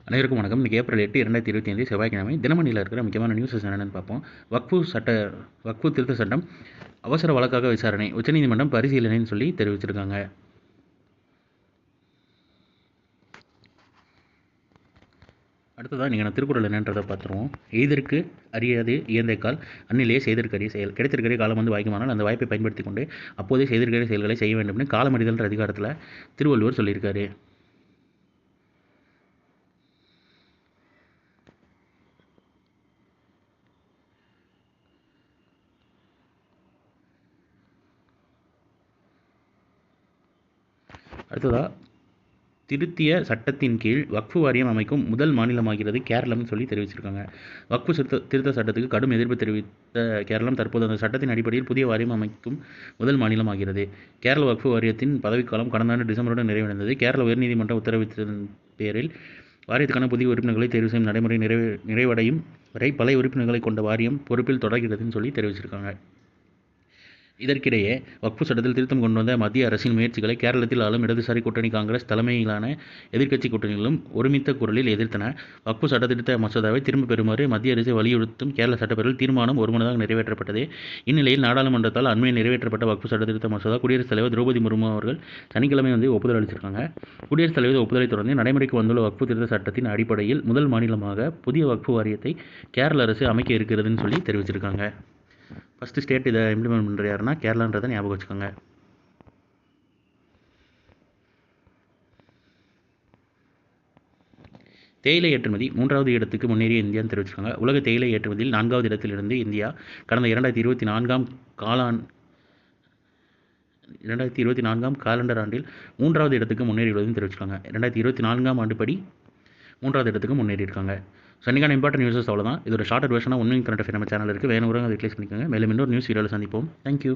அனைவருக்கும் வணக்கம். இன்றைக்கி ஏப்ரல் 8, 2025 செவ்வாய்க்கிழமை. தினமணியில் இருக்கிற முக்கியமான நியூஸஸ் என்னென்னு பார்ப்போம். வக்ஃபு திருத்த சட்டம் அவசர வழக்காக விசாரணை, உச்சநீதிமன்றம் பரிசீலனைன்னு சொல்லி தெரிவிச்சிருக்காங்க. அடுத்ததாக நீங்கள் நான் திருக்குறள் என்னன்றதை பார்த்துருவோம். எய்தற்கு அறியாது இயந்தைக்கால் அந்நிலையே செய்தற்கரிய செயல், கிடைத்திருக்கிற காலம் வந்து வாய்க்குமானால் அந்த வாய்ப்பை பயன்படுத்தி கொண்டு அப்போதே செய்திருக்கிற செயல்களை செய்ய வேண்டும்னு காலமறிதல்ன்ற அதிகாரத்தில் திருவள்ளுவர் சொல்லியிருக்காரு. அடுத்ததாக திருத்திய சட்டத்தின் கீழ் வக்ஃபு வாரியம் அமைக்கும் முதல் மாநிலமாகிறது கேரளம்னு சொல்லி தெரிவிச்சிருக்காங்க. வக்ஃபு திருத்த சட்டத்துக்கு கடும் எதிர்ப்பு தெரிவித்த கேரளம் தற்போது அந்த சட்டத்தின் அடிப்படையில் புதிய வாரியம் அமைக்கும் முதல் மாநிலமாகிறது. கேரள வக்ஃபு வாரியத்தின் பதவிக்காலம் கடந்த ஆண்டு டிசம்பருடன் நிறைவடைந்தது. கேரள உயர்நீதிமன்ற உத்தரவின் பேரில் வாரியத்துக்கான புதிய உறுப்பினர்களை தேர்வு செய்யும் நடைமுறை நிறைவடையும் வரை பழைய உறுப்பினர்களை கொண்ட வாரியம் பொறுப்பில் தொடர்கிறதுன்னு சொல்லி தெரிவிச்சிருக்காங்க. இதற்கிடையே வக்ஃபு சட்டத்தில் திருத்தம் கொண்டு வந்த மத்திய அரசின் முயற்சிகளை கேரளத்தில் ஆளும் இடதுசாரி கூட்டணி காங்கிரஸ் தலைமையிலான எதிர்க்கட்சி கூட்டணிகளும் ஒருமித்த குரலில் எதிர்த்தன. வக்ஃபு சட்ட திருத்த மசோதாவை திரும்ப பெறுமாறு மத்திய அரசை வலியுறுத்தும் கேரள சட்டப்பேரவையில் தீர்மானம் ஒருமனதாக நிறைவேற்றப்பட்டது. இந்நிலையில் நாடாளுமன்றத்தால் அண்மையில் நிறைவேற்றப்பட்ட வக்ஃபு சட்ட திருத்த மசோதா குடியரசுத் தலைவர் திரௌபதி முர்மு அவர்கள் சனிக்கிழமை ஒப்புதல் அளிச்சிருக்காங்க. குடியரசுத் தலைவர் ஒப்புதலை தொடர்ந்து நடைமுறைக்கு வந்துள்ள வக்ஃபு திருத்த சட்டத்தின் அடிப்படையில் முதல் மாநிலமாக புதிய வக்ஃபு வாரியத்தை கேரள அரசு அமைக்க இருக்கிறதுன்னு சொல்லி தெரிவிச்சிருக்காங்க. ஃபஸ்ட்டு ஸ்டேட் இதை இம்ப்ளிமெண்ட் பண்ணுற யாருன்னா கேரளான்றதை ஞாபகம் வச்சுக்கோங்க. தேயிலை ஏற்றுமதி 3வது இடத்துக்கு முன்னேறிய இந்தியான்னு தெரிவிச்சிருக்காங்க. உலக தேயிலை ஏற்றுமதியில் 4வது இடத்திலிருந்து இந்தியா கடந்த 2024ஆம் காலண்டர் ஆண்டில் 3வது இடத்துக்கு முன்னேறியுள்ளதுன்னு தெரிவிச்சிருக்காங்க. 2024ஆம் ஆண்டு படி 3வது இடத்துக்கு முன்னேறியிருக்காங்க. ஸோ இன்றைக்கான இம்பார்ட்டன்ட் நியூஸஸ் அவ்வளோதான். இதோட ஷார்ட் வெர்ஷனாக உண்மையின் கரண்ட் அஃபேர் நம்ம சேனல் இருக்குது. வேணும் அதை ரிப்ளேஸ் பண்ணிக்கோங்க. மேலும் இன்னொரு நியூஸ் வீடியோவில் சந்திப்போம். தேங்க்யூ.